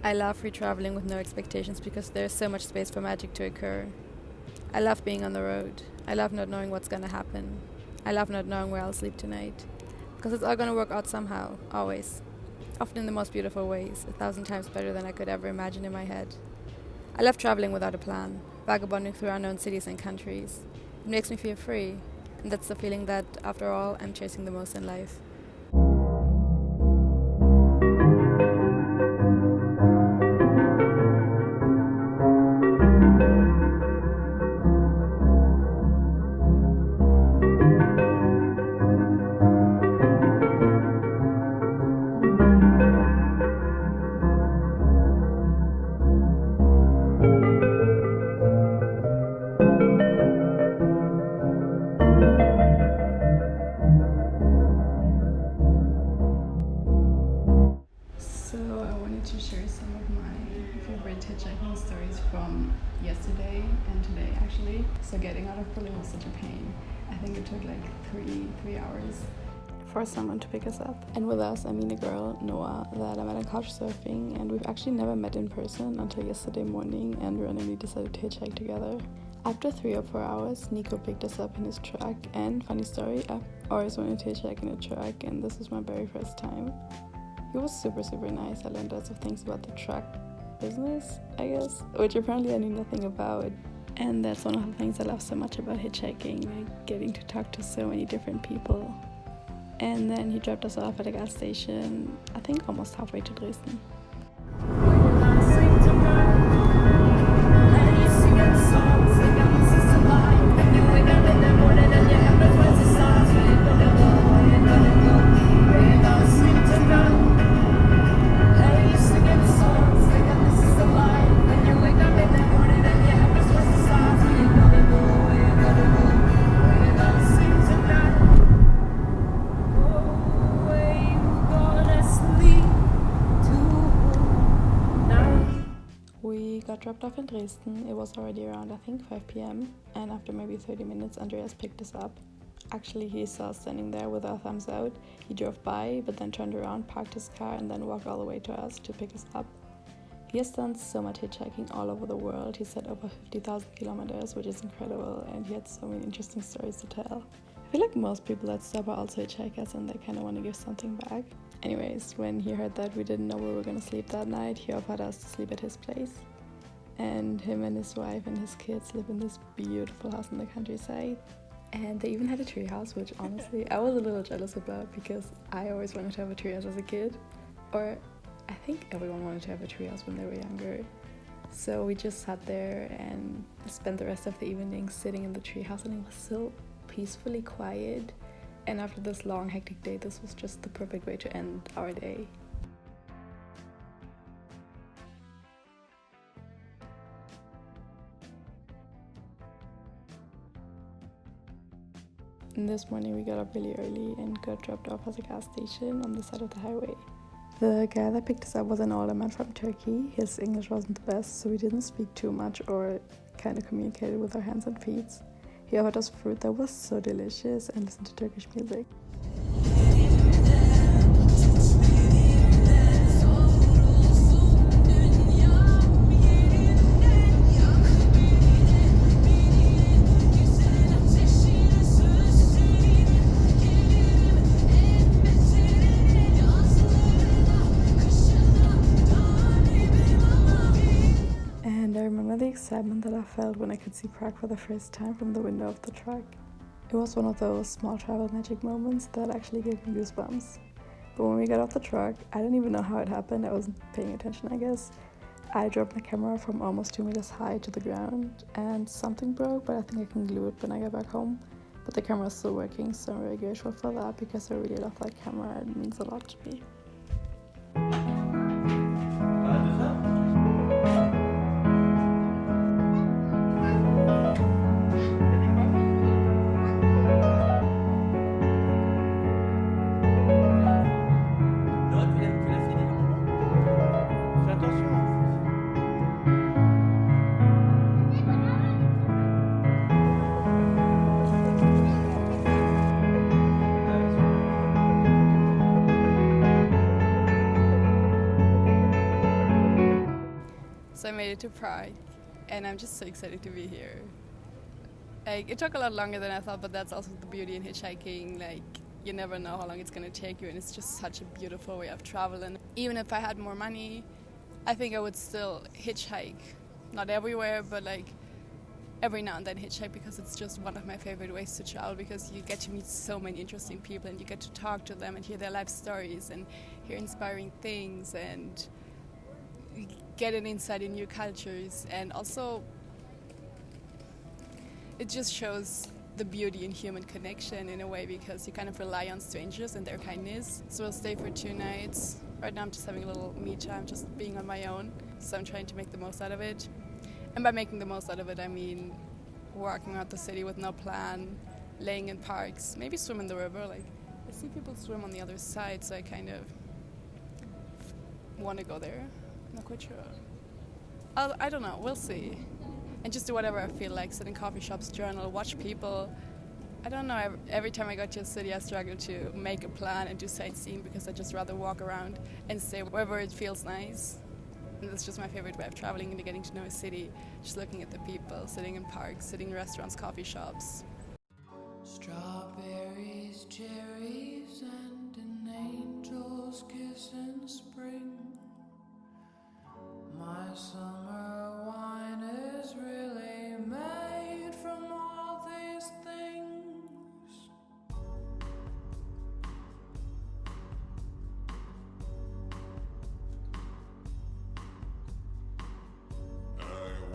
I love free traveling with no expectations because there's so much space for magic to occur. I love being on the road. I love not knowing what's gonna happen. I love not knowing where I'll sleep tonight. Because it's all gonna work out somehow, always. Often in the most beautiful ways, 1,000 times better than I could ever imagine in my head. I love traveling without a plan, vagabonding through unknown cities and countries. It makes me feel free, and that's the feeling that, after all, I'm chasing the most in life. To share some of my favorite hitchhiking stories from yesterday and today actually. So getting out of Berlin was such a pain. I think it took like three hours for someone to pick us up. And with us, I mean a girl, Noah, that I met on couchsurfing, and we've actually never met in person until yesterday morning and randomly decided to hitchhike together. After 3 or 4 hours, Nico picked us up in his truck, and funny story, I always wanted to hitchhike in a truck, and this was my very first time. He was super nice. I learned lots of things about the truck business, I guess, which apparently I knew nothing about. And that's one of the things I love so much about hitchhiking, like getting to talk to so many different people. And then he dropped us off at a gas station, I think almost halfway to Dresden. We got dropped off in Dresden. It was already around, I think, 5 p.m. And after maybe 30 minutes, Andreas picked us up. Actually, he saw us standing there with our thumbs out. He drove by, but then turned around, parked his car, and then walked all the way to us to pick us up. He has done so much hitchhiking all over the world. He said over 50,000 kilometers, which is incredible, and he had so many interesting stories to tell. I feel like most people that stop are also hitchhikers and they kind of want to give something back. Anyways, when he heard that we didn't know where we were going to sleep that night, he offered us to sleep at his place. And him and his wife and his kids live in this beautiful house in the countryside. And they even had a treehouse, which honestly I was a little jealous about because I always wanted to have a treehouse as a kid. Or I think everyone wanted to have a treehouse when they were younger. So we just sat there and spent the rest of the evening sitting in the treehouse, and it was so peacefully quiet. And after this long hectic day, this was just the perfect way to end our day. And this morning we got up really early and got dropped off at a gas station on the side of the highway. The guy that picked us up was an older man from Turkey. His English wasn't the best, so we didn't speak too much or kind of communicated with our hands and feet. He offered us fruit that was so delicious and listened to Turkish music. The excitement that I felt when I could see Prague for the first time from the window of the truck. It was one of those small travel magic moments that actually gave me goosebumps. But when we got off the truck, I didn't even know how it happened. I wasn't paying attention, I guess. I dropped my camera from almost 2 meters high to the ground and something broke, but I think I can glue it when I get back home. But the camera is still working, so I'm very grateful for that because I really love that camera. It means a lot to me. made it to Prague, and I'm just so excited to be here. Like, it took a lot longer than I thought, but that's also the beauty in hitchhiking. Like, you never know how long it's going to take you, and it's just such a beautiful way of traveling. Even if I had more money, I think I would still hitchhike. Not everywhere, but like every now and then hitchhike, because it's just one of my favorite ways to travel, because you get to meet so many interesting people and you get to talk to them and hear their life stories and hear inspiring things and get an insight in new cultures. And also it just shows the beauty in human connection in a way, because you kind of rely on strangers and their kindness. So we'll stay for 2 nights. Right now I'm just having a little me time, just being on my own. So I'm trying to make the most out of it. And by making the most out of it, I mean walking around the city with no plan, laying in parks, maybe swim in the river. Like, I see people swim on the other side, so I kind of want to go there. I'm not quite sure. I don't know, we'll see. And just do whatever I feel like, sit in coffee shops, journal, watch people. I don't know, every time I go to a city I struggle to make a plan and do sightseeing, because I just rather walk around and stay wherever it feels nice. And that's just my favorite way of traveling and getting to know a city, just looking at the people, sitting in parks, sitting in restaurants, coffee shops. Strawberries, cherries, and an angel's kiss in spring. My summer wine is really made from all these things. I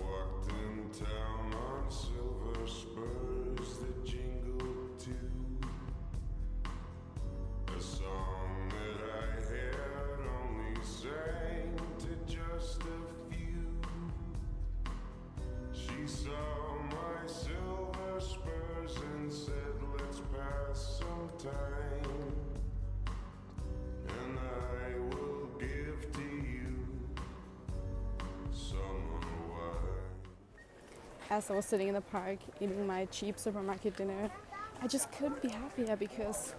walked in town on silver spurs that jingled too. A song that I had only sang to just a few. She saw my silver spurs and said, let's pass some time, and I will give to you some wine. As I was sitting in the park eating my cheap supermarket dinner, I just couldn't be happier, because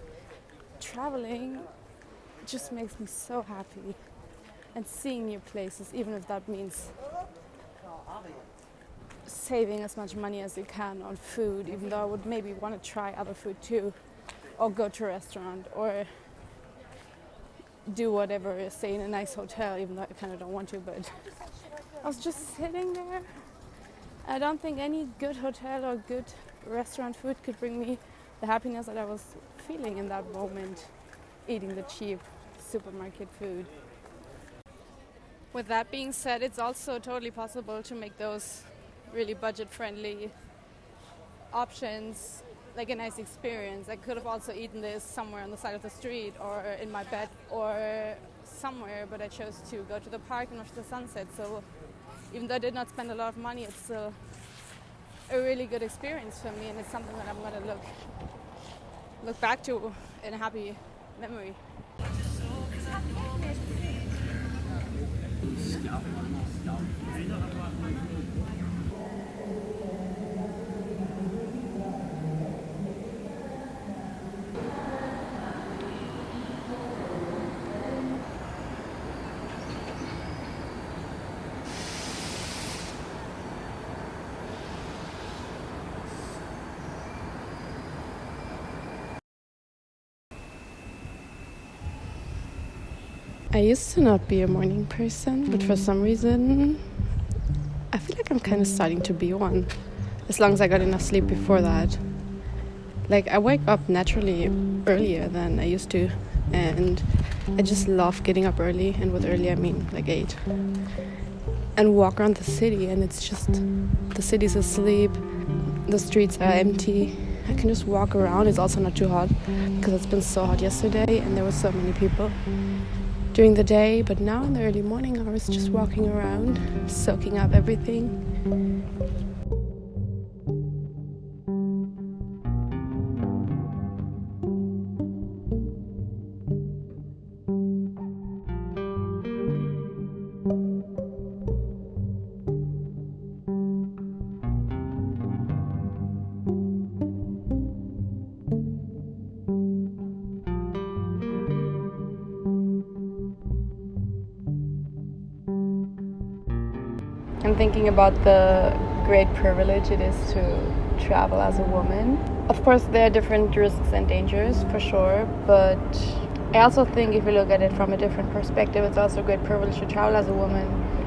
traveling just makes me so happy. And seeing new places, even if that means saving as much money as you can on food, even though I would maybe want to try other food too, or go to a restaurant, or do whatever, stay in a nice hotel, even though I kind of don't want to, but I was just sitting there. I don't think any good hotel or good restaurant food could bring me the happiness that I was feeling in that moment, eating the cheap supermarket food. With that being said, it's also totally possible to make those really budget-friendly options like a nice experience. I could have also eaten this somewhere on the side of the street or in my bed or somewhere, but I chose to go to the park and watch the sunset. So even though I did not spend a lot of money, it's still a really good experience for me, and it's something that I'm going to look back to in a happy memory. I used to not be a morning person, but for some reason I feel like I'm kind of starting to be one, as long as I got enough sleep before that. Like, I wake up naturally earlier than I used to, and I just love getting up early, and with early I mean like 8, and walk around the city, and it's just, the city's asleep, the streets are empty. I can just walk around. It's also not too hot, because it's been so hot yesterday and there were so many people during the day, but now in the early morning hours, just walking around, soaking up everything. I'm thinking about the great privilege it is to travel as a woman. Of course, there are different risks and dangers, for sure, but I also think if you look at it from a different perspective, it's also a great privilege to travel as a woman.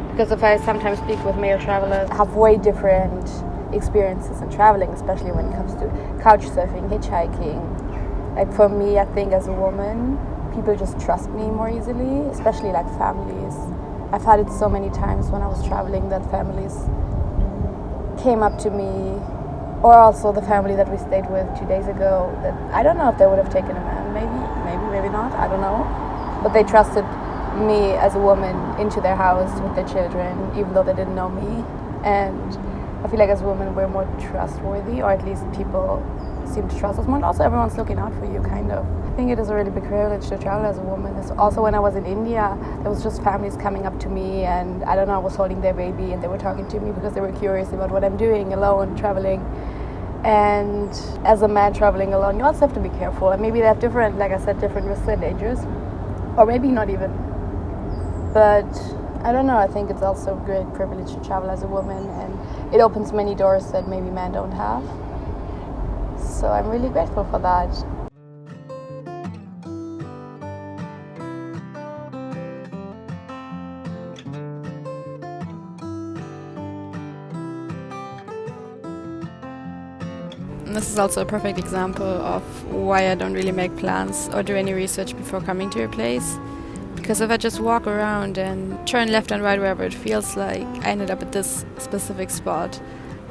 Because if I sometimes speak with male travelers, have way different experiences in traveling, especially when it comes to couchsurfing, hitchhiking. Like for me, I think as a woman, people just trust me more easily, especially like families. I've had it so many times when I was traveling that families came up to me, or also the family that we stayed with 2 days ago, that I don't know if they would have taken a man, maybe not, I don't know. But they trusted me as a woman into their house with their children, even though they didn't know me. And I feel like as women we're more trustworthy, or at least people seem to trust us more. And also everyone's looking out for you, kind of. I think it is a really big privilege to travel as a woman. It's also when I was in India, there was just families coming up to me, and I don't know, I was holding their baby and they were talking to me because they were curious about what I'm doing alone, traveling. And as a man traveling alone, you also have to be careful. And maybe they have different, like I said, different risks and dangers. Or maybe not even. But I don't know, I think it's also a great privilege to travel as a woman, and it opens many doors that maybe men don't have. So I'm really grateful for that. And this is also a perfect example of why I don't really make plans or do any research before coming to a place. Because if I just walk around and turn left and right wherever it feels like, I ended up at this specific spot.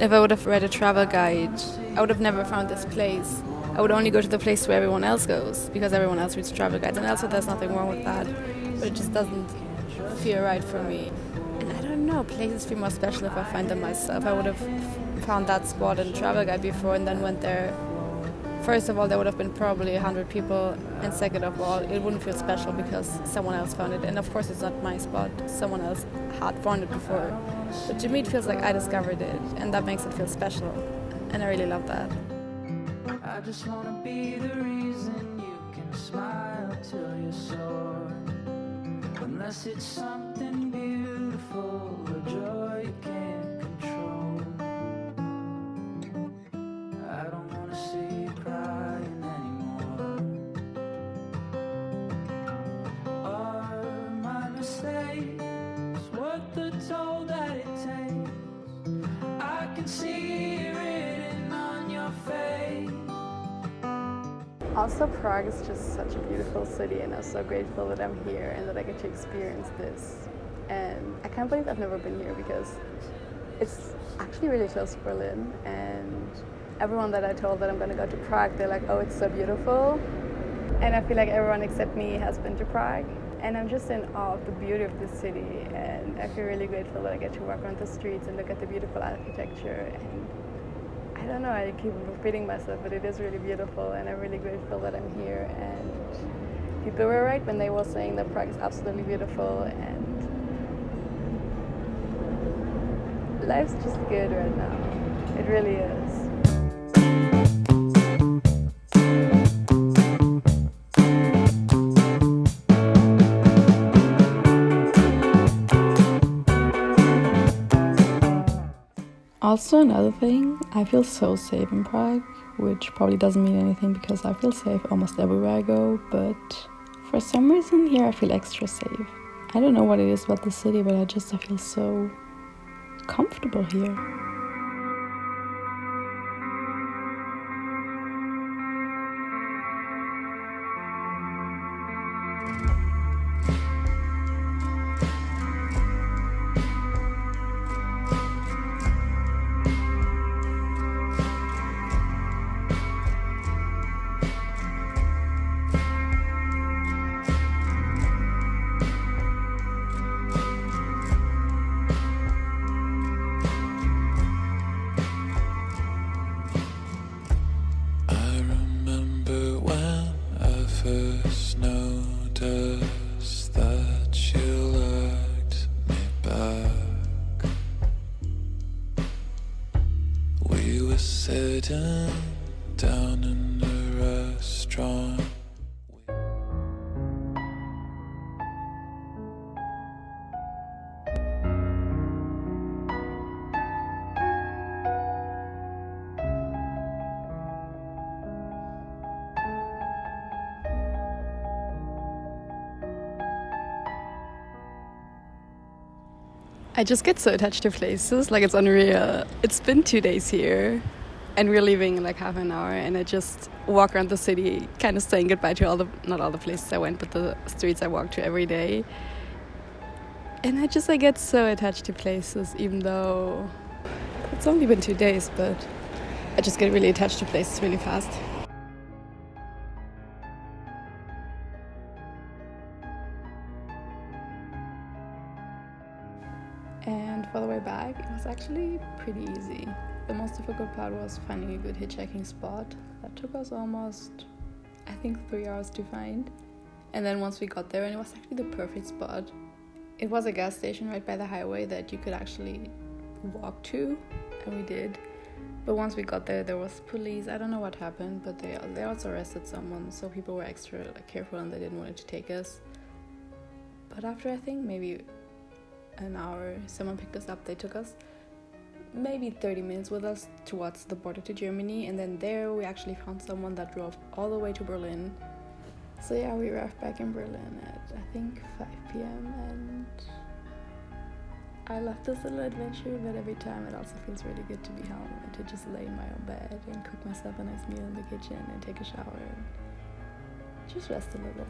If I would have read a travel guide, I would have never found this place. I would only go to the place where everyone else goes, because everyone else reads travel guides. And also there's nothing wrong with that, but it just doesn't feel right for me. And I don't know, places feel more special if I find them myself. I would have found that spot in a travel guide before and then went there. First of all, there would have been probably 100 people, and second of all, it wouldn't feel special because someone else found it. And of course it's not my spot, someone else had found it before. But to me it feels like I discovered it, and that makes it feel special. And I really love that. I just wanna be the reason you can smile till you're sore. Unless it's something beautiful, a joy you can't control. I don't wanna see you crying anymore. Are my mistakes worth the toll that it takes? I can see it written on your face. Also, Prague is just such a beautiful city, and I'm so grateful that I'm here and that I get to experience this. And I can't believe I've never been here because it's actually really close to Berlin, and everyone that I told that I'm going to go to Prague, they're like, oh, it's so beautiful. And I feel like everyone except me has been to Prague. And I'm just in awe of the beauty of this city, and I feel really grateful that I get to walk around the streets and look at the beautiful architecture. And I don't know, I keep repeating myself, but it is really beautiful, and I'm really grateful that I'm here. And people were right when they were saying that Prague is absolutely beautiful, and life's just good right now. It really is. Also, another thing, I feel so safe in Prague, which probably doesn't mean anything because I feel safe almost everywhere I go, but for some reason here I feel extra safe. I don't know what it is about the city, but I feel so comfortable here. I just get so attached to places, like it's unreal. It's been 2 days here, and we're leaving in like half an hour, and I just walk around the city, kind of saying goodbye to not all the places I went, but the streets I walk to every day. And I get so attached to places, even though it's only been 2 days, but I just get really attached to places really fast. And for the way back, it was actually pretty easy. The most difficult part was finding a good hitchhiking spot. That took us almost, I think, 3 hours to find. And then once we got there, and it was actually the perfect spot. It was a gas station right by the highway that you could actually walk to, and we did. But once we got there was police. I don't know what happened, but they also arrested someone, so people were extra careful and they didn't want to take us. But after, I think, maybe an hour, someone picked us up. They took us maybe 30 minutes with us towards the border to Germany, and then there we actually found someone that drove all the way to Berlin. So yeah, we arrived back in Berlin at, I think, 5 p.m. and I love this little adventure, but every time it also feels really good to be home and to just lay in my own bed and cook myself a nice meal in the kitchen and take a shower and just rest a little.